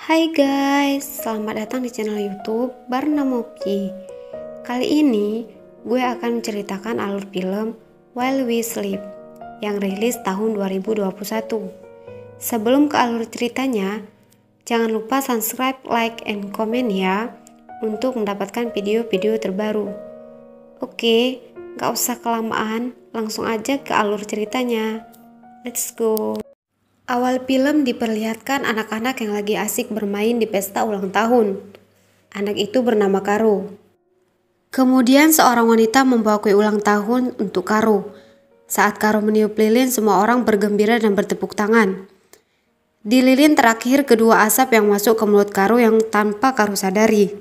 Hai guys, selamat datang di channel YouTube Barna Mopi. Kali ini gue akan menceritakan alur film While We Sleep yang rilis tahun 2021. Sebelum ke alur ceritanya, jangan lupa subscribe, like, and comment ya untuk mendapatkan video-video terbaru. Oke, gak usah kelamaan, langsung aja ke alur ceritanya. Let's go. Awal film diperlihatkan anak-anak yang lagi asik bermain di pesta ulang tahun. Anak itu bernama Karo. Kemudian seorang wanita membawa kue ulang tahun untuk Karo. Saat Karo meniup lilin, semua orang bergembira dan bertepuk tangan. Di lilin terakhir, kedua asap yang masuk ke mulut Karo yang tanpa Karo sadari.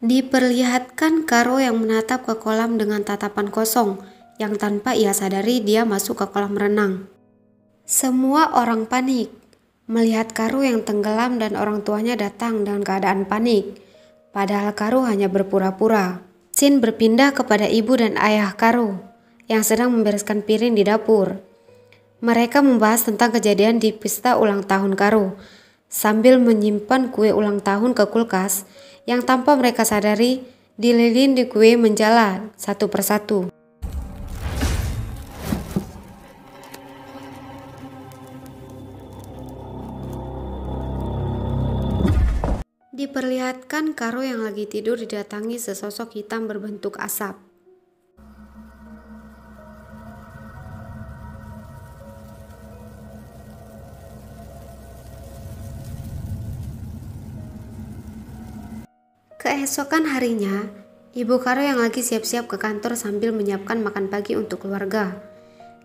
Diperlihatkan Karo yang menatap ke kolam dengan tatapan kosong, yang tanpa ia sadari dia masuk ke kolam renang. Semua orang panik melihat Karo yang tenggelam dan orang tuanya datang dengan keadaan panik. Padahal Karo hanya berpura-pura. Scene berpindah kepada ibu dan ayah Karo yang sedang membereskan piring di dapur. Mereka membahas tentang kejadian di pesta ulang tahun Karo sambil menyimpan kue ulang tahun ke kulkas yang tanpa mereka sadari di lilin di kue menjala satu persatu. Diperlihatkan Karo yang lagi tidur didatangi sesosok hitam berbentuk asap. Keesokan harinya, ibu Karo yang lagi siap-siap ke kantor sambil menyiapkan makan pagi untuk keluarga.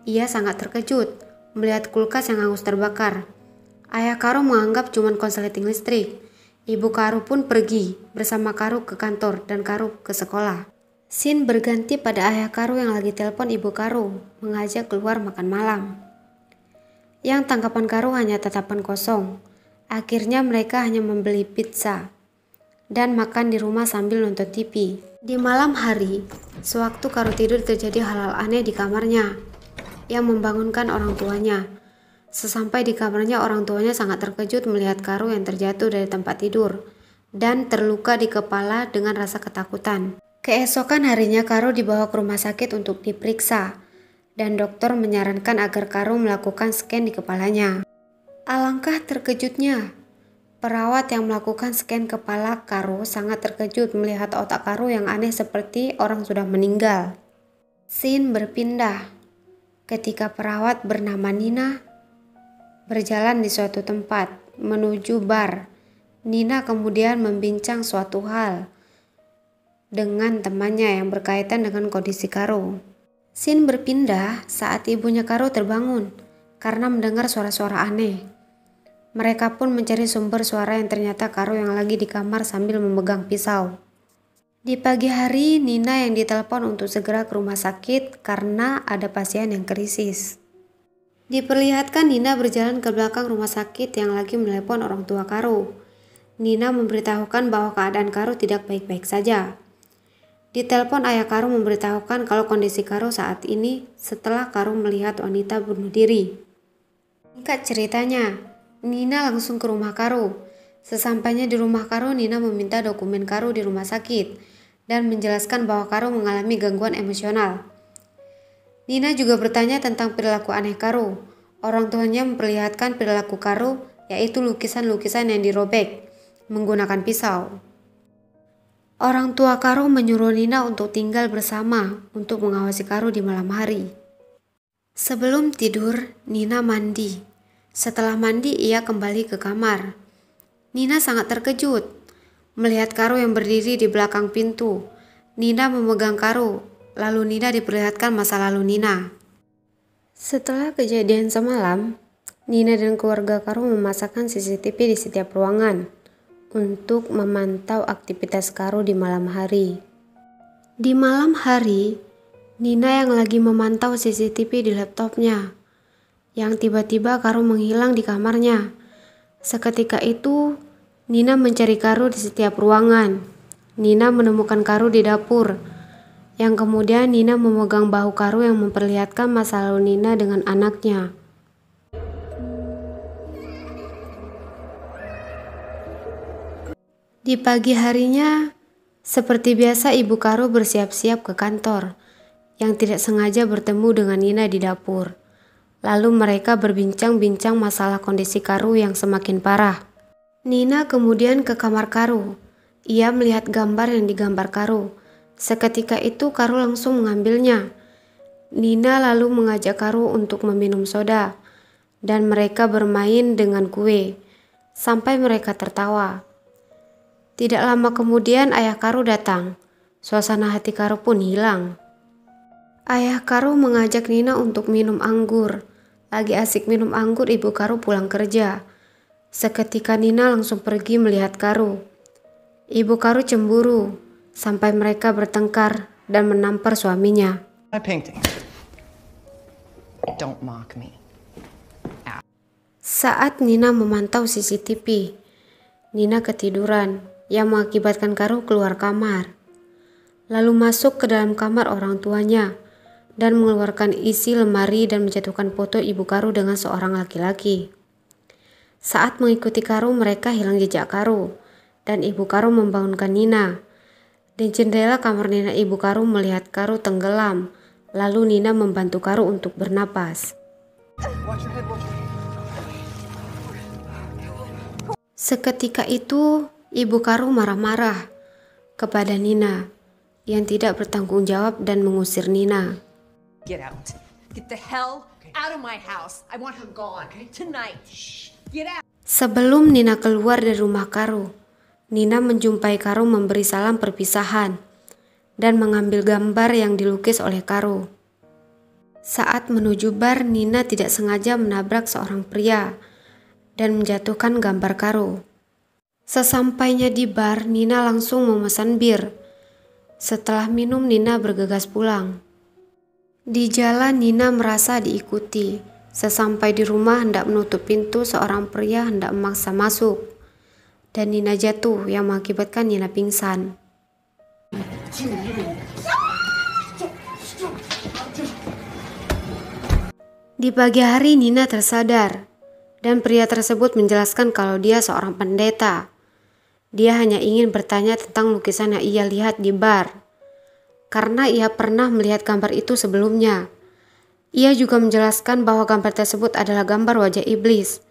Ia sangat terkejut melihat kulkas yang hangus terbakar. Ayah Karo menganggap cuma konsleting listrik. Ibu Karo pun pergi bersama Karo ke kantor dan Karo ke sekolah. Scene berganti pada ayah Karo yang lagi telepon ibu Karo mengajak keluar makan malam. Yang tanggapan Karo hanya tatapan kosong. Akhirnya mereka hanya membeli pizza dan makan di rumah sambil nonton TV. Di malam hari, sewaktu Karo tidur terjadi hal-hal aneh di kamarnya yang membangunkan orang tuanya. Sesampai di kamarnya, orang tuanya sangat terkejut melihat Karo yang terjatuh dari tempat tidur dan terluka di kepala dengan rasa ketakutan. Keesokan harinya Karo dibawa ke rumah sakit untuk diperiksa dan dokter menyarankan agar Karo melakukan scan di kepalanya. Alangkah terkejutnya, perawat yang melakukan scan kepala Karo sangat terkejut melihat otak Karo yang aneh seperti orang sudah meninggal. Scene berpindah ketika perawat bernama Nina berjalan di suatu tempat menuju bar. Nina kemudian membincang suatu hal dengan temannya yang berkaitan dengan kondisi Karo. Scene berpindah saat ibunya Karo terbangun karena mendengar suara-suara aneh. Mereka pun mencari sumber suara yang ternyata Karo yang lagi di kamar sambil memegang pisau. Di pagi hari, Nina yang ditelepon untuk segera ke rumah sakit karena ada pasien yang krisis. Diperlihatkan Nina berjalan ke belakang rumah sakit yang lagi menelepon orang tua Karo. Nina memberitahukan bahwa keadaan Karo tidak baik-baik saja. Di telepon ayah Karo memberitahukan kalau kondisi Karo saat ini setelah Karo melihat wanita bunuh diri. Singkat ceritanya, Nina langsung ke rumah Karo. Sesampainya di rumah Karo, Nina meminta dokumen Karo di rumah sakit dan menjelaskan bahwa Karo mengalami gangguan emosional. Nina juga bertanya tentang perilaku aneh Karo. Orang tuanya memperlihatkan perilaku Karo, yaitu lukisan-lukisan yang dirobek menggunakan pisau. Orang tua Karo menyuruh Nina untuk tinggal bersama untuk mengawasi Karo di malam hari. Sebelum tidur, Nina mandi. Setelah mandi, ia kembali ke kamar. Nina sangat terkejut melihat Karo yang berdiri di belakang pintu. Nina memegang Karo. Lalu Nina diperlihatkan masa lalu Nina. Setelah kejadian semalam, Nina dan keluarga Karo memasangkan CCTV di setiap ruangan untuk memantau aktivitas Karo di malam hari. Di malam hari, Nina yang lagi memantau CCTV di laptopnya, yang tiba-tiba Karo menghilang di kamarnya. Seketika itu, Nina mencari Karo di setiap ruangan. Nina menemukan Karo di dapur, yang kemudian Nina memegang bahu Karo yang memperlihatkan masa lalu Nina dengan anaknya. Di pagi harinya, seperti biasa Ibu Karo bersiap-siap ke kantor, yang tidak sengaja bertemu dengan Nina di dapur. Lalu mereka berbincang-bincang masalah kondisi Karo yang semakin parah. Nina kemudian ke kamar Karo. Ia melihat gambar yang digambar Karo. Seketika itu Karo langsung mengambilnya. Nina lalu mengajak Karo untuk meminum soda, dan mereka bermain dengan kue, sampai mereka tertawa. Tidak lama kemudian ayah Karo datang. Suasana hati Karo pun hilang. Ayah Karo mengajak Nina untuk minum anggur. Lagi asik minum anggur, Ibu Karo pulang kerja. Seketika Nina langsung pergi melihat Karo. Ibu Karo cemburu, sampai mereka bertengkar dan menampar suaminya. My painting. Don't mock me. Saat Nina memantau CCTV, Nina ketiduran yang mengakibatkan Karo keluar kamar. Lalu masuk ke dalam kamar orang tuanya dan mengeluarkan isi lemari dan menjatuhkan foto Ibu Karo dengan seorang laki-laki. Saat mengikuti Karo, mereka hilang jejak Karo dan Ibu Karo membangunkan Nina. Di jendela kamar Nina, Ibu Karo melihat Karo tenggelam. Lalu Nina membantu Karo untuk bernapas. Seketika itu, Ibu Karo marah-marah kepada Nina yang tidak bertanggung jawab dan mengusir Nina. Get out. Get the hell out of my house. I want her gone tonight. Get out. Sebelum Nina keluar dari rumah Karo, Nina menjumpai Karo memberi salam perpisahan dan mengambil gambar yang dilukis oleh Karo. Saat menuju bar, Nina tidak sengaja menabrak seorang pria dan menjatuhkan gambar Karo. Sesampainya di bar, Nina langsung memesan bir. Setelah minum, Nina bergegas pulang. Di jalan, Nina merasa diikuti. Sesampai di rumah hendak menutup pintu, seorang pria hendak memaksa masuk. Dan Nina jatuh yang mengakibatkan Nina pingsan. Di pagi hari Nina tersadar. Dan pria tersebut menjelaskan kalau dia seorang pendeta. Dia hanya ingin bertanya tentang lukisan yang ia lihat di bar, karena ia pernah melihat gambar itu sebelumnya. Ia juga menjelaskan bahwa gambar tersebut adalah gambar wajah iblis.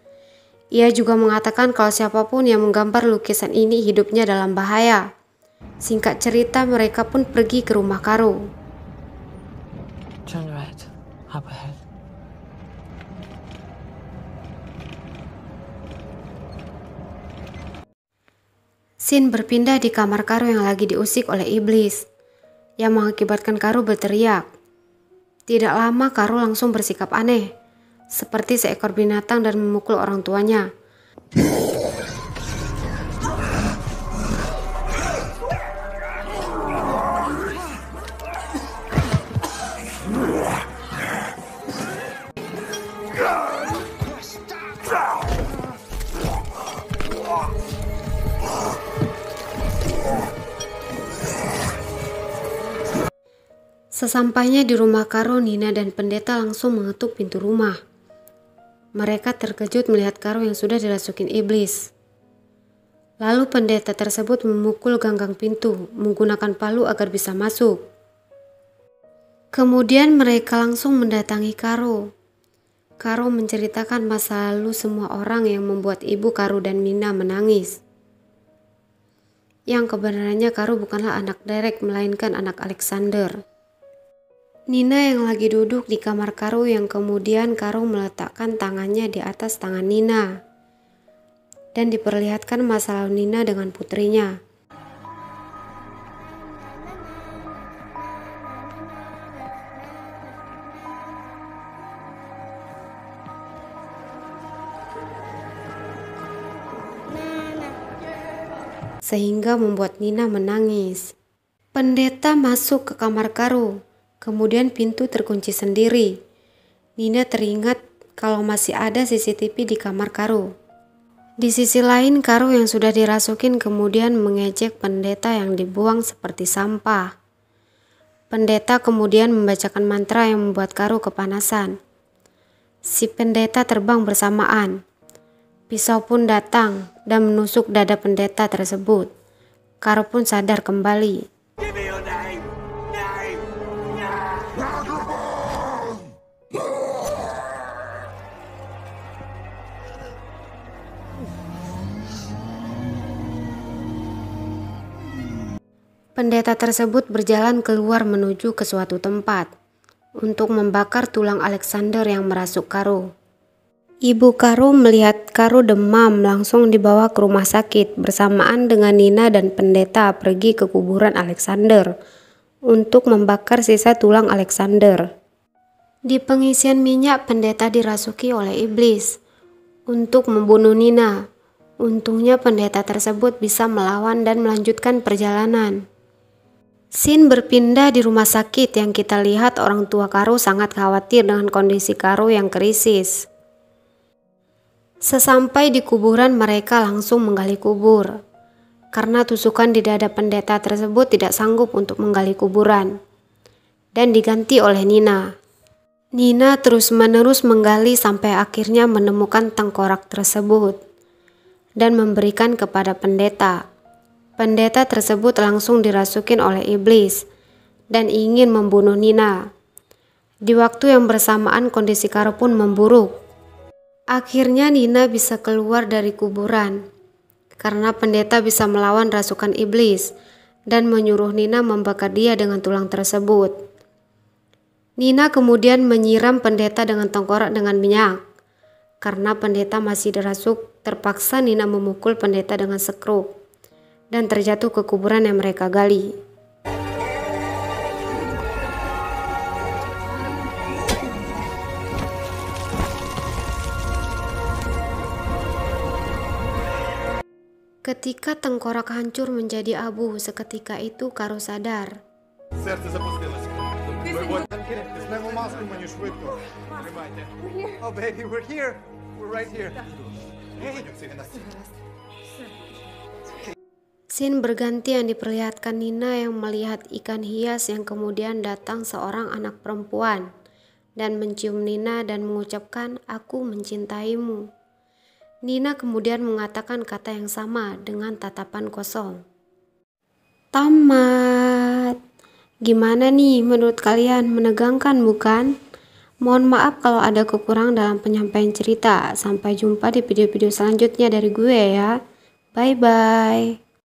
Ia juga mengatakan kalau siapapun yang menggambar lukisan ini hidupnya dalam bahaya. Singkat cerita, mereka pun pergi ke rumah Karo. Turn right, up ahead. Scene berpindah di kamar Karo yang lagi diusik oleh iblis, yang mengakibatkan Karo berteriak. Tidak lama Karo langsung bersikap aneh, seperti seekor binatang dan memukul orang tuanya. Sesampainya di rumah Karo, Nina dan pendeta langsung mengetuk pintu rumah. Mereka terkejut melihat Karo yang sudah dirasukin iblis. Lalu pendeta tersebut memukul ganggang pintu menggunakan palu agar bisa masuk. Kemudian mereka langsung mendatangi Karo. Karo menceritakan masa lalu semua orang yang membuat ibu Karo dan Nina menangis. Yang kebenarannya Karo bukanlah anak Derek melainkan anak Alexander. Nina yang lagi duduk di kamar Karo yang kemudian Karo meletakkan tangannya di atas tangan Nina dan diperlihatkan masa lalu Nina dengan putrinya. Sehingga membuat Nina menangis. Pendeta masuk ke kamar Karo. Kemudian pintu terkunci sendiri. Nina teringat kalau masih ada CCTV di kamar Karo. Di sisi lain, Karo yang sudah dirasukin kemudian mengejek pendeta yang dibuang seperti sampah. Pendeta kemudian membacakan mantra yang membuat Karo kepanasan. Si pendeta terbang bersamaan. Pisau pun datang dan menusuk dada pendeta tersebut. Karo pun sadar kembali. Pendeta tersebut berjalan keluar menuju ke suatu tempat untuk membakar tulang Alexander yang merasuk Karo. Ibu Karo melihat Karo demam langsung dibawa ke rumah sakit bersamaan dengan Nina dan pendeta pergi ke kuburan Alexander untuk membakar sisa tulang Alexander. Di pengisian minyak, pendeta dirasuki oleh iblis untuk membunuh Nina. Untungnya pendeta tersebut bisa melawan dan melanjutkan perjalanan. Scene berpindah di rumah sakit yang kita lihat orang tua Karo sangat khawatir dengan kondisi Karo yang krisis. Sesampai di kuburan mereka langsung menggali kubur. Karena tusukan di dada pendeta tersebut tidak sanggup untuk menggali kuburan. Dan diganti oleh Nina. Nina terus-menerus menggali sampai akhirnya menemukan tengkorak tersebut. Dan memberikan kepada pendeta. Pendeta tersebut langsung dirasukin oleh iblis dan ingin membunuh Nina. Di waktu yang bersamaan kondisi Karo pun memburuk. Akhirnya Nina bisa keluar dari kuburan karena pendeta bisa melawan rasukan iblis dan menyuruh Nina membakar dia dengan tulang tersebut. Nina kemudian menyiram pendeta dengan tengkorak dengan minyak. Karena pendeta masih dirasuk, terpaksa Nina memukul pendeta dengan sekrup dan terjatuh ke kuburan yang mereka gali. Ketika tengkorak hancur menjadi abu, seketika itu Karo sadar. Серце запустилось. Візьмемо маску мені швидко. Тримайте. Oh baby, we're here. We're right here. Scene berganti yang diperlihatkan Nina yang melihat ikan hias yang kemudian datang seorang anak perempuan dan mencium Nina dan mengucapkan, "Aku mencintaimu." Nina kemudian mengatakan kata yang sama dengan tatapan kosong. Tamat. Gimana nih menurut kalian? Menegangkan bukan? Mohon maaf kalau ada kekurangan dalam penyampaian cerita. Sampai jumpa di video-video selanjutnya dari gue ya. Bye-bye.